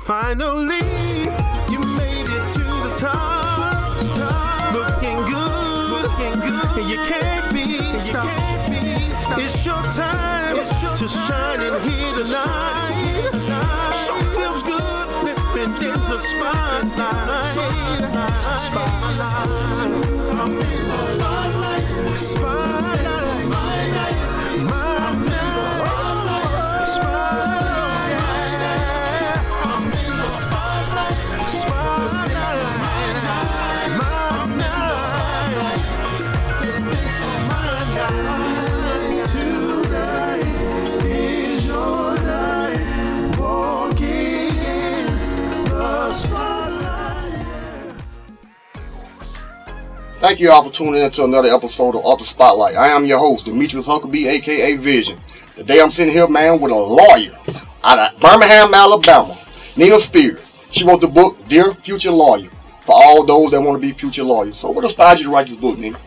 Finally, you made it to the top. Looking good, and you can't be stopped. It's your time to shine in here tonight. So feels good living in the spotlight. I'm in the spotlight. Spotlight. My night. My night. Spotlight. I'm in the spotlight. Spotlight. My night. My night. This is my night. Tonight is your night. Walking in the spotlight. Thank you all for tuning in to another episode of The Spotlight. I am your host, Demetrius Huckabee, aka Vision. Today I'm sitting here, man, with a lawyer out of Birmingham, Alabama, Neena Speer. She wrote the book, Dear Future Lawyer, for all those that want to be future lawyers. So what inspired you to write this book, Neena?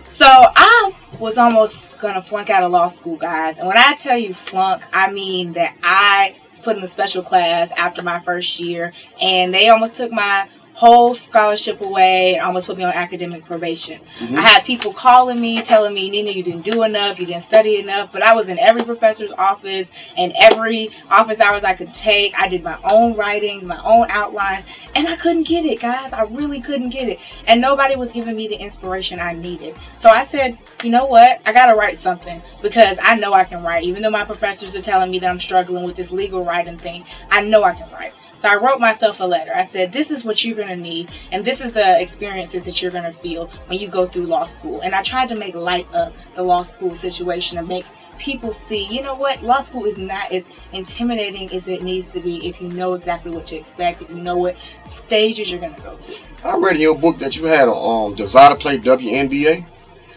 So I was almost going to flunk out of law school, guys. And when I tell you flunk, I mean that I was put in a special class after my first year. And they almost took my whole scholarship away and almost put me on academic probation. I had people calling me, telling me, Neena, you didn't do enough, you didn't study enough. But I was in every professor's office and every office hours I could take. I did my own writings, my own outlines, and I couldn't get it, guys. I really couldn't get it. And nobody was giving me the inspiration I needed. So I said, you know what? I got to write something because I know I can write. Even though my professors are telling me that I'm struggling with this legal writing thing, I know I can write. So I wrote myself a letter. I said, this is what you're going to need, and this is the experiences that you're going to feel when you go through law school. And I tried to make light of the law school situation and make people see, you know what, law school is not as intimidating as it needs to be if you know exactly what to expect, if you know what stages you're going to go to. I read in your book that you had a desire to play WNBA.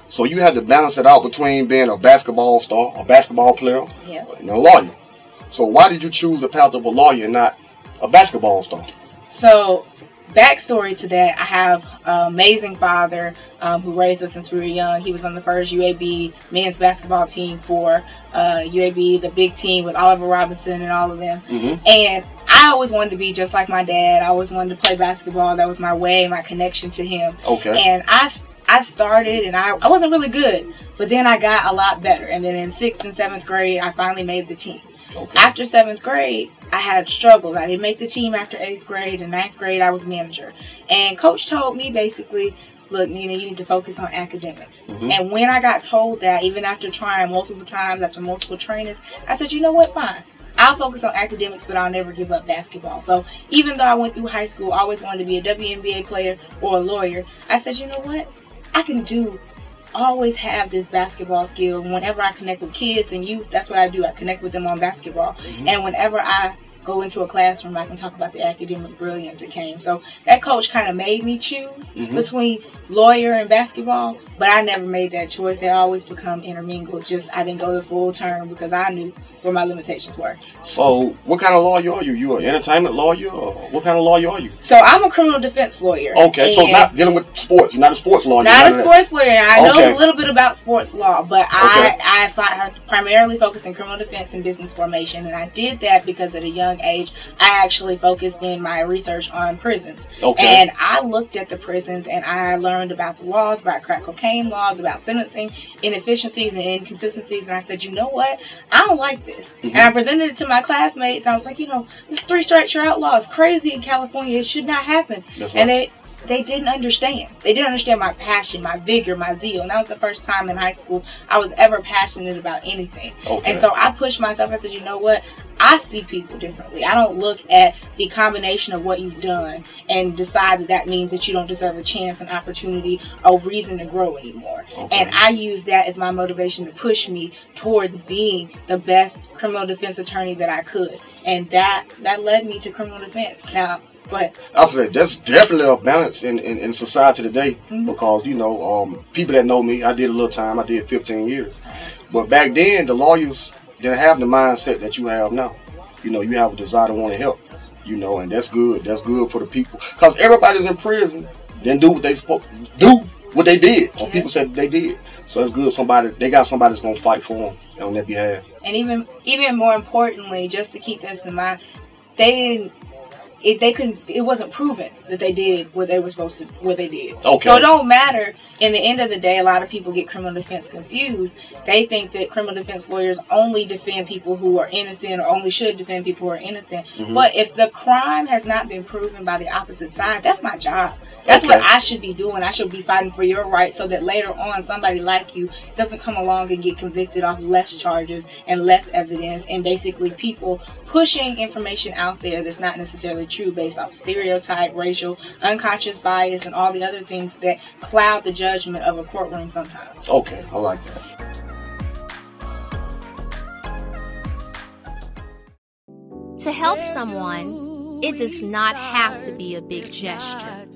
So you had to balance it out between being a basketball star, a basketball player, and a lawyer. So why did you choose the path of a lawyer and not a basketball star? So, backstory to that, I have an amazing father who raised us since we were young. He was on the first UAB men's basketball team for UAB, the big team with Oliver Robinson and all of them. And I always wanted to be just like my dad. I always wanted to play basketball. That was my way, my connection to him. And I started, and I wasn't really good, but then I got a lot better. And then in 6th and 7th grade, I finally made the team. After 7th grade, I had struggled. I didn't make the team after 8th grade, and 9th grade, I was manager. And coach told me basically, look, Neena, you need to focus on academics. And when I got told that, even after trying multiple times, after multiple trainings, I said, you know what, fine. I'll focus on academics, but I'll never give up basketball. So even though I went through high school, I always wanted to be a WNBA player or a lawyer, I said, you know what, I can always have this basketball skill. Whenever I connect with kids and youth, that's what I do. I connect with them on basketball. And whenever I go into a classroom, I can talk about the academic brilliance that came. So that coach kind of made me choose between lawyer and basketball, but I never made that choice. They always become intermingled. Just I didn't go the full term because I knew where my limitations were. So what kind of lawyer are you? You an entertainment lawyer, or what kind of lawyer are you? So I'm a criminal defense lawyer. Okay, so not dealing with sports. You're not a sports lawyer. Not a sports lawyer. I know a little bit about sports law, but I primarily focus in criminal defense and business formation, and I did that because at a young age, I actually focused in my research on prisons. And I looked at the prisons, and I learned about the laws, about crack cocaine laws, about sentencing inefficiencies and inconsistencies, and I said, you know what? I don't like this. And I presented it to my classmates. I was like, you know, this 3 strikes you're outlaw is crazy in California. It should not happen. And they didn't understand. They didn't understand my passion, my vigor, my zeal. And that was the first time in high school I was ever passionate about anything. And so I pushed myself. I said, you know what? I see people differently. I don't look at the combination of what you've done and decide that that means that you don't deserve a chance, an opportunity, a reason to grow anymore. And I use that as my motivation to push me towards being the best criminal defense attorney that I could. And that led me to criminal defense. Now, but I would say that's definitely a balance in society today, because, you know, people that know me, I did a little time. I did 15 years. But back then, the lawyers didn't have the mindset that you have now. You know, you have a desire to want to help, you know, and that's good. That's good for the people. Because everybody's in prison, didn't do what they supposed to do, what they did, or people said they did. So it's good. They got somebody that's going to fight for them on their behalf. And even more importantly, just to keep this in mind, they it wasn't proven that they did what they were supposed to, what they did. Okay. So it don't matter. In the end of the day, a lot of people get criminal defense confused. They think that criminal defense lawyers only defend people who are innocent, or only should defend people who are innocent. But if the crime has not been proven by the opposite side, that's my job. That's what I should be doing. I should be fighting for your rights, so that later on somebody like you doesn't come along and get convicted off less charges and less evidence, and basically people pushing information out there that's not necessarily true based off stereotype, racial, unconscious bias, and all the other things that cloud the judgment of a courtroom sometimes. Okay, I like that. To help someone, it does not have to be a big gesture.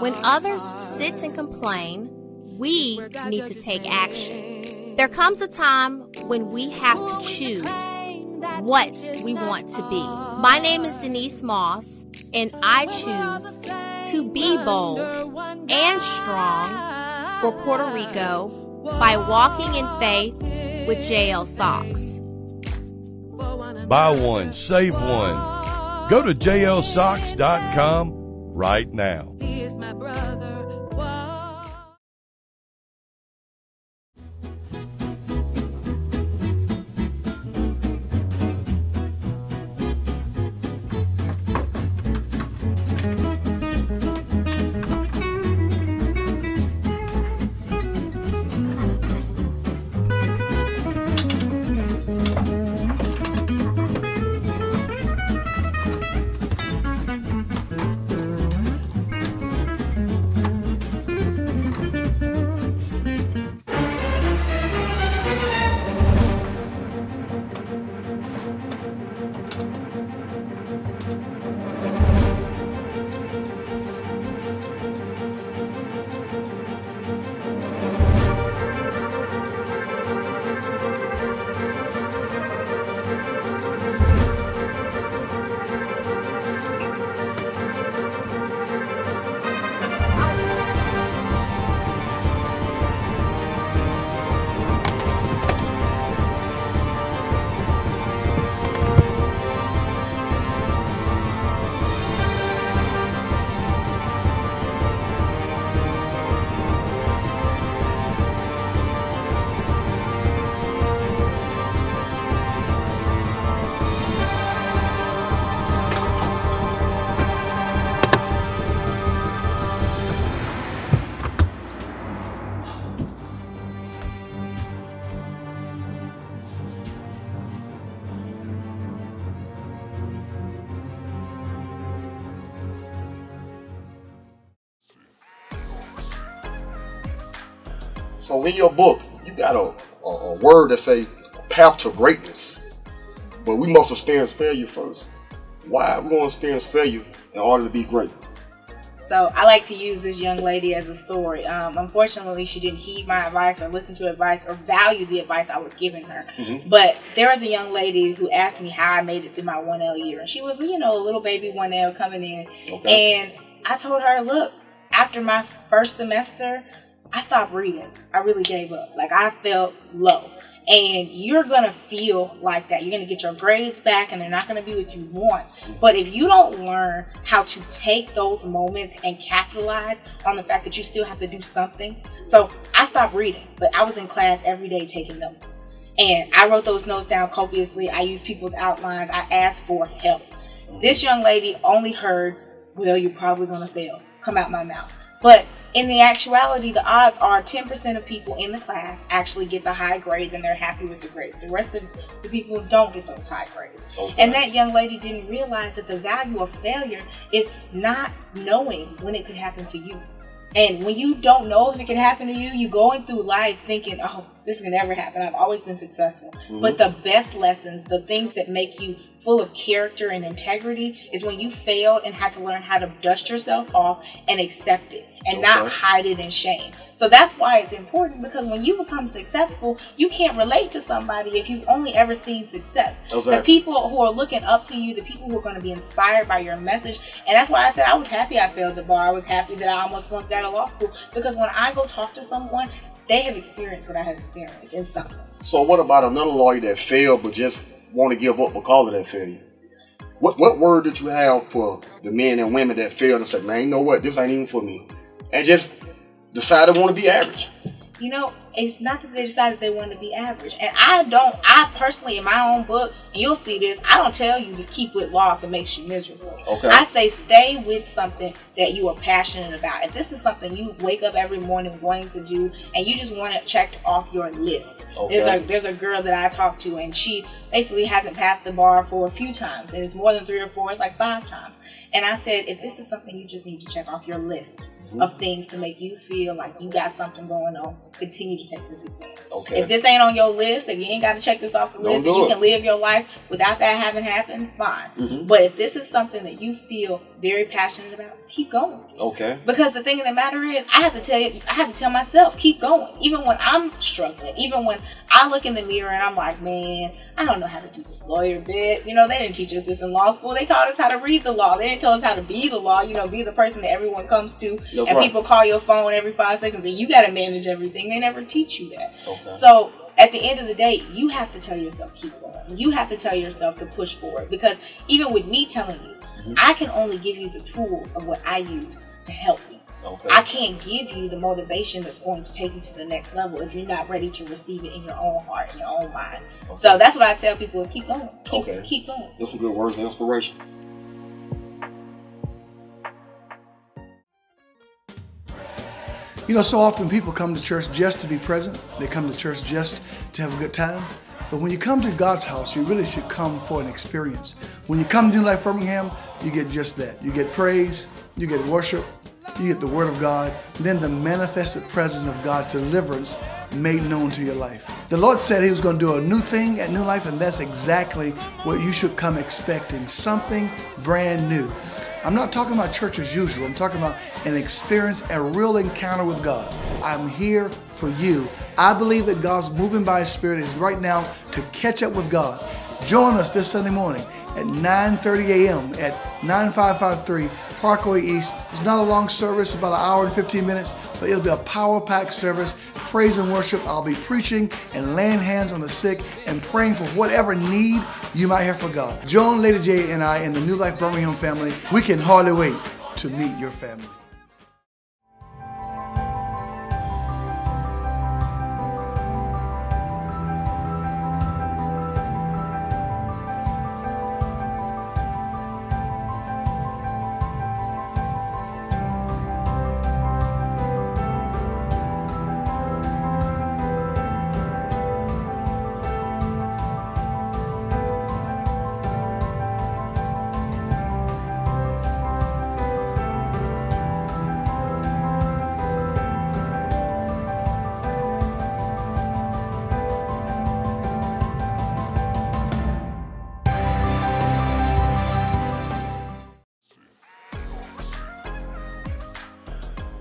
When others sit and complain, we need to take action. There comes a time when we have to choose what we want to be. My name is Denise Moss, and I choose to be bold and strong for Puerto Rico by walking in faith with JL Socks. Buy one, save one. Go to jlsocks.com right now. He is my brother. So in your book, you got a word that say path to greatness. But we must experience failure first. Why are we going to experience failure in order to be great? So I like to use this young lady as a story. Unfortunately, she didn't heed my advice or listen to advice or value the advice I was giving her. But there was a young lady who asked me how I made it through my 1L year. And she was, a little baby 1L coming in. And I told her, look, after my first semester, I stopped reading. I really gave up. Like, I felt low. And you're going to feel like that. You're going to get your grades back, and they're not going to be what you want. But if you don't learn how to take those moments and capitalize on the fact that you still have to do something. So I stopped reading, but I was in class every day taking notes. And I wrote those notes down copiously. I used people's outlines. I asked for help. This young lady only heard, well, you're probably going to fail, come out my mouth. But in the actuality, the odds are 10% of people in the class actually get the high grades and they're happy with the grades. The rest of the people don't get those high grades. And that young lady didn't realize that the value of failure is not knowing when it could happen to you. And when you don't know if it can happen to you, you're going through life thinking, oh, this can never happen. I've always been successful. But the best lessons, the things that make you full of character and integrity is when you failed and had to learn how to dust yourself off and accept it and not hide it in shame. So that's why it's important, because when you become successful, you can't relate to somebody if you've only ever seen success. The people who are looking up to you, the people who are going to be inspired by your message. And that's why I said I was happy I failed the bar. I was happy that I almost flunked out of law school, because when I go talk to someone, they have experienced what I have experienced in something. So what about another lawyer that failed but just want to give up because of that failure? What word did you have for the men and women that failed and said, man, you know what, this ain't even for me, and just decided to want to be average? You know, it's not that they decided they wanted to be average. And I personally, in my own book, and you'll see this, I don't tell you to keep with law if it makes you miserable. Okay. I say stay with something that you are passionate about. If this is something you wake up every morning wanting to do, and you just want to check off your list. Okay. There's a girl that I talked to, and she basically hasn't passed the bar for a few times. And it's more than 3 or 4, it's like 5 times. And I said, if this is something you just need to check off your list of things to make you feel like you got something going on, continue to take this exam. Okay. If this ain't on your list, if you ain't got to check this off the list, and you can live your life without that having happened, fine. But if this is something that you feel very passionate about, keep going. Okay. Because the thing of the matter is, I have to tell myself, keep going. Even when I'm struggling, even when I look in the mirror and I'm like, man, I don't know how to do this lawyer bit. You know, they didn't teach us this in law school. They taught us how to read the law. They didn't tell us how to be the law. You know, be the person that everyone comes to. That's and right. people call your phone every 5 seconds and you got to manage everything. They never teach you that. Okay. So at the end of the day, you have to tell yourself, keep going. You have to tell yourself to push forward. Because even with me telling you, I can only give you the tools of what I use to help me. Okay. I can't give you the motivation that's going to take you to the next level if you're not ready to receive it in your own heart, in your own mind. Okay. So that's what I tell people is keep going. Keep going. Those some good words of inspiration. You know, so often people come to church just to be present. They come to church just to have a good time. But when you come to God's house, you really should come for an experience. When you come to New Life Birmingham, you get just that. You get praise, you get worship, you get the Word of God, then the manifested presence of God's deliverance made known to your life. The Lord said He was going to do a new thing at New Life, and that's exactly what you should come expecting, something brand new. I'm not talking about church as usual. I'm talking about an experience, a real encounter with God. I'm here for you. I believe that God's moving by His Spirit is right now to catch up with God. Join us this Sunday morning at 9:30 a.m. at 9553 Parkway East. It's not a long service, about 1 hour and 15 minutes, but it'll be a power-packed service. Praise and worship. I'll be preaching and laying hands on the sick and praying for whatever need you might have for God. Join Lady J and I and the New Life Birmingham family. We can hardly wait to meet your family.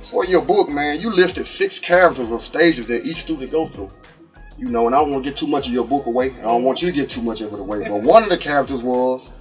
For your book, man, you listed 6 characters or stages that each student go through. You know, and I don't want to get too much of your book away. I don't want you to get too much of it away. But one of the characters was,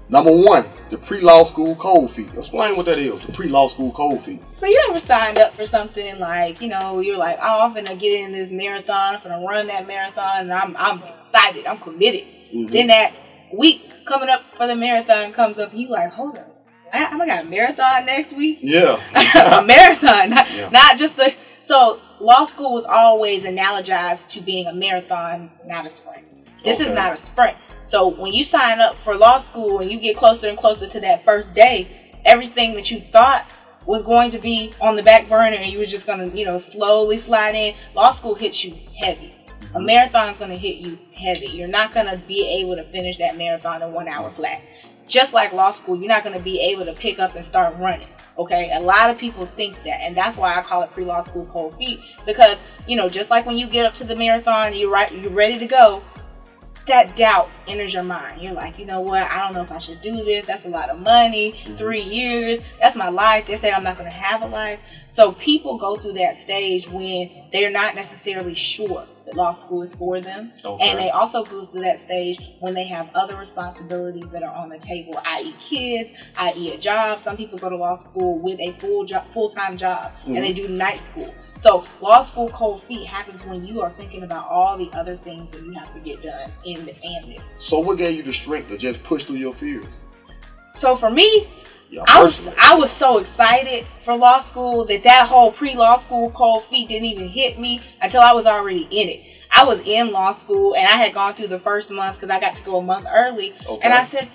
number 1, the pre-law school cold feet. Explain what that is, the pre-law school cold feet. So you ever signed up for something like, you know, you're like, oh, I'm finna get in this marathon, I'm finna run that marathon, and I'm excited, I'm committed. Then that week coming up for the marathon comes up, and you like, hold on. I got a marathon next week? Yeah. A marathon, not just a... So law school was always analogized to being a marathon, not a sprint. This is not a sprint. So when you sign up for law school and you get closer and closer to that first day, everything that you thought was going to be on the back burner and you was just going to, you know, slowly slide in, law school hits you heavy. A marathon is going to hit you heavy. You're not going to be able to finish that marathon in 1 hour flat. Just like law school, you're not going to be able to pick up and start running. Okay, a lot of people think that, and that's why I call it pre-law school cold feet. Because, you know, just like when you get up to the marathon, you're ready to go, that doubt enters your mind. You're like, you know what, I don't know if I should do this. That's a lot of money, 3 years, that's my life. They say I'm not going to have a life. So people go through that stage when they're not necessarily sure that law school is for them. And they also go through that stage when they have other responsibilities that are on the table, i.e. kids, i.e. a job. Some people go to law school with a full-time job and they do night school. So law school cold feet happens when you are thinking about all the other things that you have to get done in and this. So what gave you the strength to just push through your fears? So for me, Yeah, I was so excited for law school that whole pre-law school cold feet didn't even hit me until I was already in it. I was in law school and I had gone through the first month because I got to go a month early. Okay. And I said,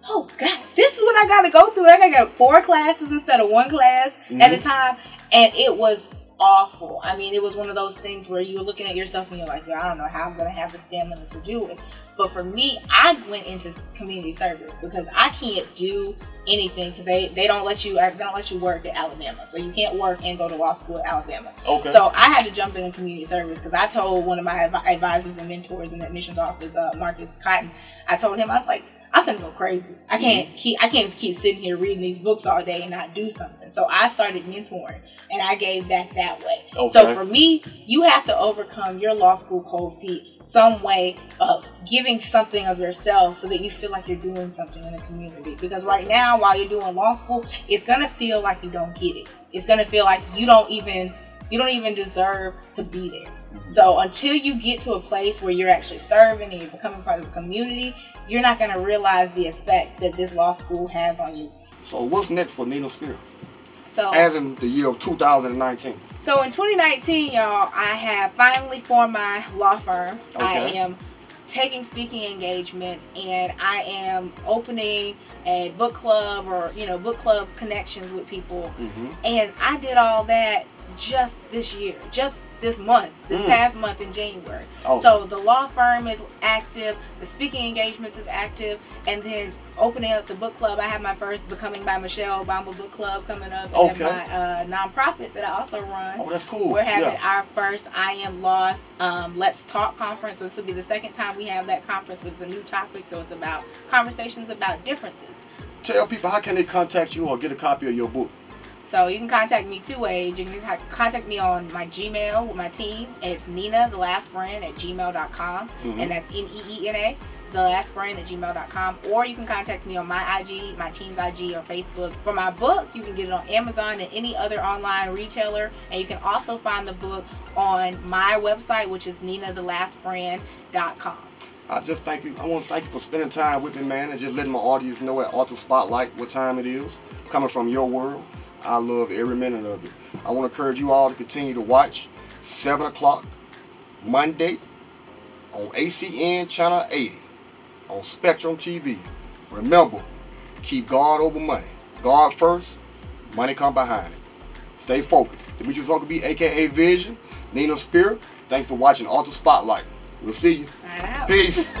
oh God, this is what I got to go through. I got to go 4 classes instead of 1 class at a time. And it was awful. I mean, it was one of those things where you're looking at yourself and you're like, yeah, I don't know how I'm going to have the stamina to do it. But for me, I went into community service because I can't do anything because they don't let you work at Alabama. So you can't work and go to law school at Alabama. Okay. So I had to jump in community service because I told one of my advisors and mentors in the admissions office, Marcus Cotton, I told him, I was like, I'm finna go crazy. I can't keep sitting here reading these books all day and not do something. So I started mentoring and I gave back that way. Okay. So for me, you have to overcome your law school cold feet some way of giving something of yourself so that you feel like you're doing something in the community. Because right now, while you're doing law school, it's gonna feel like you don't get it. It's gonna feel like you don't even deserve to be there. So until you get to a place where you're actually serving and you're becoming part of the community, you're not going to realize the effect that this law school has on you. So what's next for Neena Speer? So, as in the year of 2019. So in 2019, y'all, I have finally formed my law firm. Okay. I am taking speaking engagements and I am opening a book club or, book club connections with people. And I did all that just this year, just this month, this past month in January. Awesome. So the law firm is active, the speaking engagements is active, and then opening up the book club. I have my first Becoming by Michelle Obama book club coming up, and then my nonprofit that I also run. Oh, that's cool. We're having our first I Am Lost Let's Talk conference. So this will be the second time we have that conference, but it's a new topic, so it's about conversations about differences. Tell people, how can they contact you or get a copy of your book? So you can contact me 2 ways. You can contact me on my Gmail with my team. It's Neena, the last brand, at gmail.com. And that's Neena, the last brand, at gmail.com. Or you can contact me on my IG, my team's IG, or Facebook. For my book, you can get it on Amazon and any other online retailer. And you can also find the book on my website, which is NeenaTheLastBrand.com. I want to thank you for spending time with me, man, and just letting my audience know at Author Spotlight what time it is. Coming from your world. I love every minute of it. I want to encourage you all to continue to watch 7 o'clock Monday on ACN Channel 80 on Spectrum TV. Remember, keep God over money. God first, money come behind it. Stay focused. Demetrius Huckabee, a.k.a. Vision, Neena Speer. Thanks for watching Author Spotlight. We'll see you. Peace.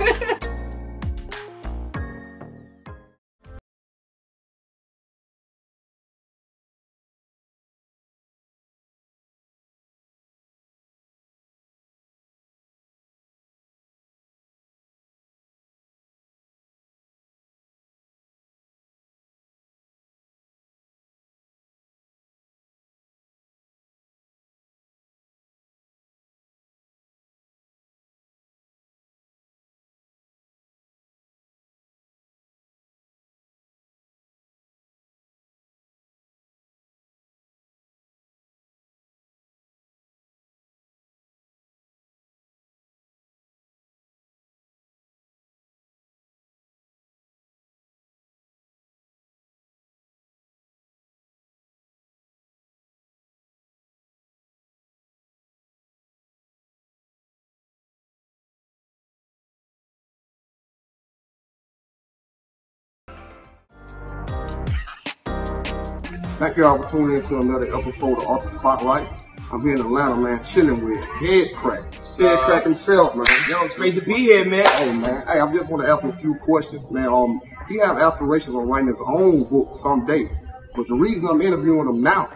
Thank you all for tuning in to another episode of Author Spotlight. I'm here in Atlanta, man, chilling with Head Crack. Head Crack himself, man. Yo, it's great to be here, man. Hey, man. Hey, I just want to ask him a few questions, man. He have aspirations of writing his own book someday. But the reason I'm interviewing him now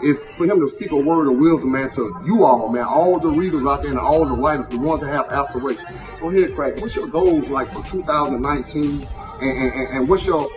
is for him to speak a word of wisdom, man, to you all, man, all the readers out there and all the writers, the ones that have aspirations. So Head Crack, what's your goals like for 2019 and what's your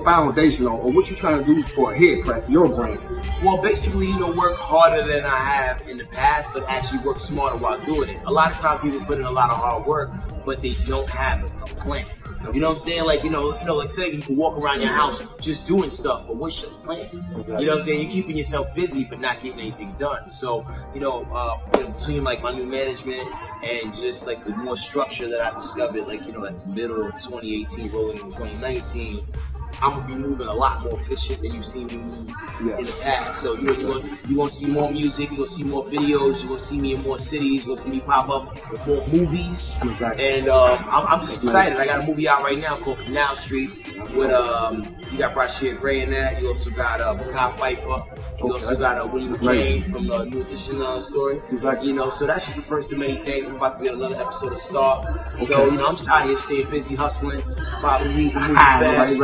foundation or what you trying to do for Head Crack, your brand? Well, basically, work harder than I have in the past, but actually work smarter while doing it. A lot of times people put in a lot of hard work, but they don't have a plan. You know what I'm saying? Like, like say you can walk around your house just doing stuff, but what's your plan? Exactly. You know what I'm saying? You're keeping yourself busy, but not getting anything done. So, between like my new management and just like the more structure that I discovered, like, at the middle of 2018, rolling in 2019, I'm gonna be moving a lot more efficient than you've seen me move in the past. So you're gonna see more music, you're gonna see more videos, you're gonna see me in more cities, you're gonna see me pop up with more movies. Exactly. And I'm just excited. I got a movie out right now called Canal Street with you got Brashear Gray in that. You also got Makai Pfeiffer. You also got Willie McCain from the New Edition story. Exactly. So that's just the first of many things. I'm about to be on another episode of Star. So I'm just out here staying busy, hustling, probably reading the movie fast.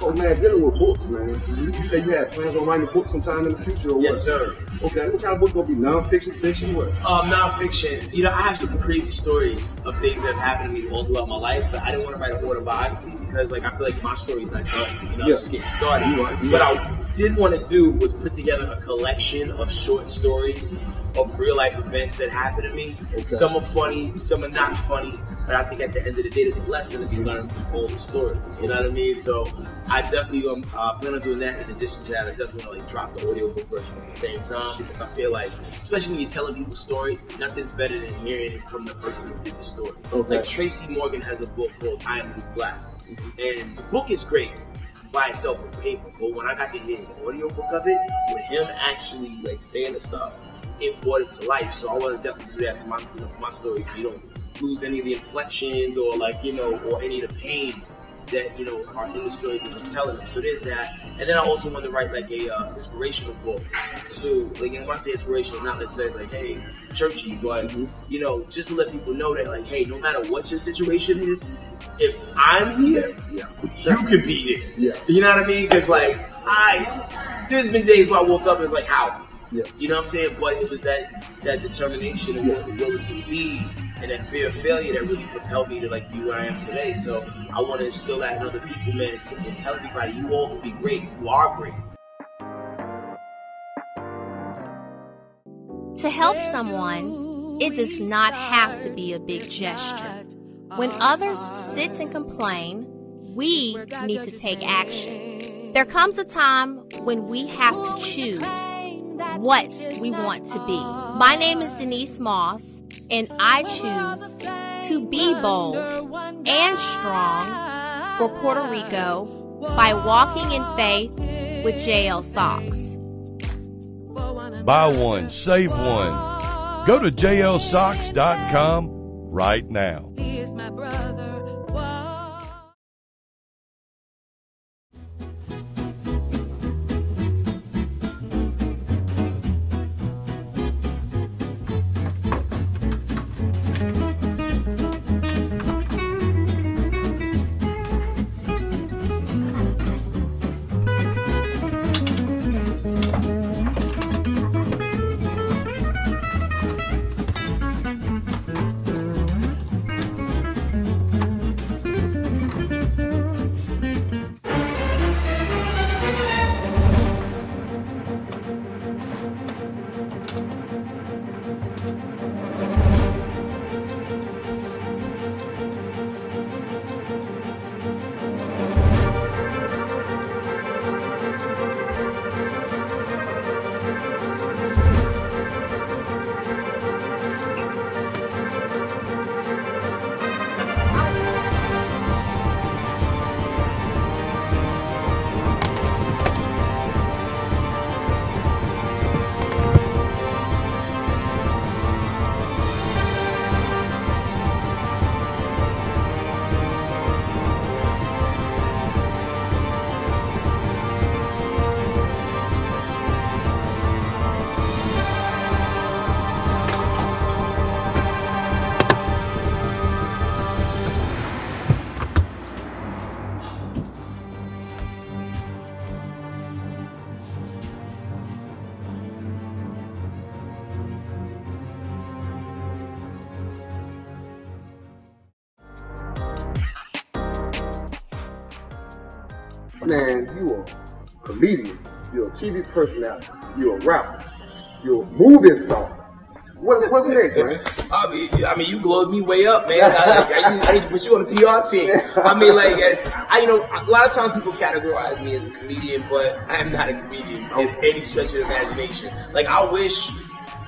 So man, dealing with books, man. You say you had plans on writing a book sometime in the future, or what? Yes, sir. Okay, what kind of book gonna be? Non-fiction, fiction, what? Non-fiction. I have some crazy stories of things that have happened to me all throughout my life, but I didn't want to write an autobiography because, like, I feel like my story's not done. I'm just getting started. What I did want to do was put together a collection of short stories of real life events that happened to me. Okay. Some are funny, some are not funny, but I think at the end of the day, there's a lesson to be learned from all the stories. You know what I mean? So I definitely plan on doing that. In addition to that, I definitely want to drop the audiobook version at the same time because I feel like, especially when you're telling people stories, nothing's better than hearing it from the person who did the story. Okay. Like Tracy Morgan has a book called I Am Who Black, and the book is great by itself on paper, but when I got to hear his audiobook of it, with him actually like saying the stuff, it brought it to life. So I want to definitely do that for my story, so you don't lose any of the inflections or or any of the pain that are in the stories as I'm telling them. So there's that, and then I also want to write like a inspirational book. So like when I say inspirational, not necessarily like hey churchy, but just to let people know that like hey, no matter what your situation is, if I'm here, you can be here. Yeah. You know what I mean? Because like there's been days where I woke up and it's like how. Yeah. You know what I'm saying? But it was that determination and the will to succeed and that fear of failure that really propelled me to like be where I am today. So I want to instill that in other people, man, and tell everybody you all can be great. You are great. To help someone, it does not have to be a big gesture. When others sit and complain, we need to take action. There comes a time when we have to choose what we want to be. My name is Denise Moss, and I choose to be bold and strong for Puerto Rico by walking in faith with JL Socks. Buy one, save one. Go to jlsocks.com right now. Man, you a comedian, you're a TV personality, you're a rapper, you're a movie star. What's next, man? I mean, you glowed me way up, man. I need to put you on the PR team. I mean, like, you know, a lot of times people categorize me as a comedian, but I am not a comedian in any stretch of the imagination. Like, I wish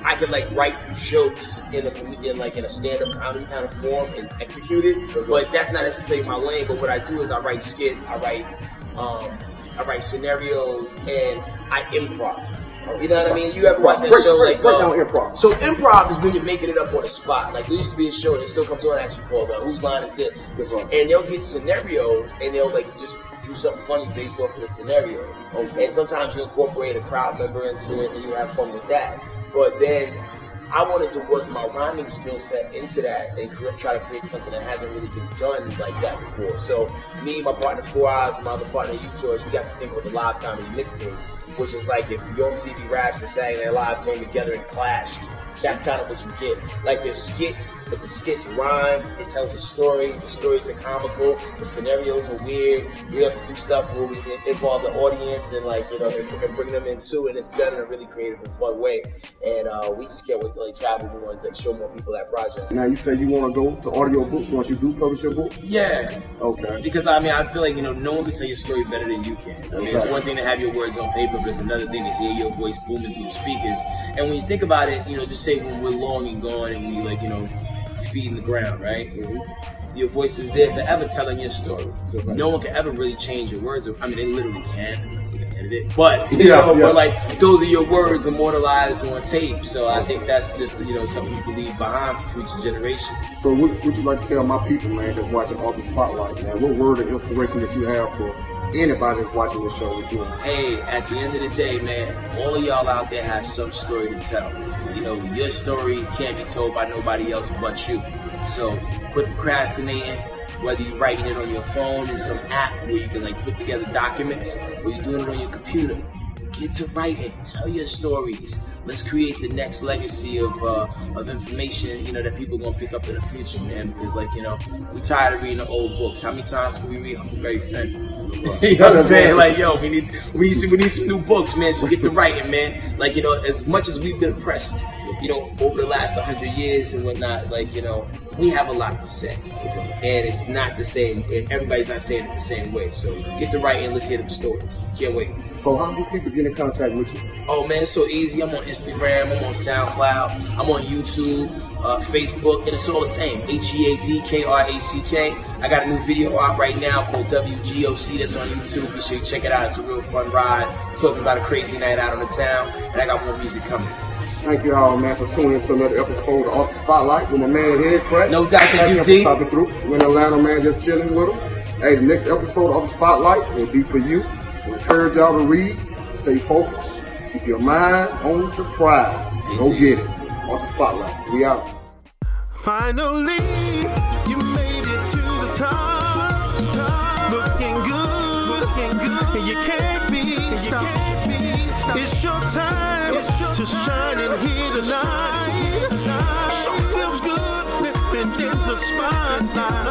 I could like write jokes in a stand-up comedy kind of form and execute it, but that's not necessarily my lane. But what I do is I write skits, I write scenarios, and I improv. You know what I mean? You ever watch that show? Break down improv. So improv is when you're making it up on the spot. Like, there used to be a show and it still comes on actually called Whose Line Is This? And they'll get scenarios and they'll like just do something funny based off of the scenarios. And sometimes you incorporate a crowd member into it and you have fun with that. But then I wanted to work my rhyming skill set into that and try to create something that hasn't really been done like that before. So me, my partner 4 Hours, my other partner You George, we got this thing called the Live Comedy Mixtape, which is like if Yo MTV Raps and Saturday Night Live came together and clashed. That's kind of what you get. Like, there's skits, but the skits rhyme, it tells a story, the stories are comical, the scenarios are weird, we also do stuff where we involve the audience and, like, you know, and bring them in too, and it's done in a really creative and fun way. And we just can't wait to, like, travel. We want to show more people that project. Now, you say you want to go to audio books once you do publish your book? Yeah. Okay. Because, I mean, I feel like, you know, no one can tell your story better than you can. I mean, it's one thing to have your words on paper, but it's another thing to hear your voice booming through the speakers. And when you think about it, you know, just say when we're long and gone and we, like, you know, feeding the ground, right? Your voice is there forever telling your story. No one can ever really change your words. I mean, they literally can. Edit it. But, you know, but like, those are your words immortalized on tape. So I think that's just, you know, something you can leave behind for future generations. So what would you like to tell my people, man, that's watching Off the Spotlight, man? What word of inspiration that you have for anybody that's watching this show with you? Hey, at the end of the day, man, all of y'all out there have some story to tell. You know, your story can't be told by nobody else but you. So quit procrastinating, whether you're writing it on your phone in some app where you can like put together documents, or you're doing it on your computer. Get to writing, tell your stories. Let's create the next legacy of information, you know, that people are gonna pick up in the future, man. Because, like, you know, we tired of reading the old books. How many times can we read Huckleberry Finn? You know what I'm saying? Like, yo, we need some new books, man. So get to writing, man. Like, you know, as much as we've been oppressed, you know, over the last 100 years and whatnot, like, you know, we have a lot to say. And it's not the same, and everybody's not saying it the same way. So get to writing, let's hear them stories. Can't wait. So how do people get in contact with you? Oh, man, it's so easy. I'm on Instagram, I'm on SoundCloud, I'm on YouTube, Facebook, and it's all the same. HEADKRACK. I got a new video out right now called WGOC that's on YouTube. Be sure you check it out. It's a real fun ride, talking about a crazy night out on the town, and I got more music coming. Thank you all, man, for tuning into another episode of Off the Spotlight with my man Head Crack. No doubt, thank you, D. Stopping through. We're in Atlanta, man, just chilling with him. Hey, the next episode of the Spotlight will be for you. We encourage y'all to read, stay focused, keep your mind on the prize. Go get it. Off the Spotlight. We out. Finally, you made it to the top. Looking good, and you can't be stopped. It's your time to shine in here tonight. So feels good living in the spotlight.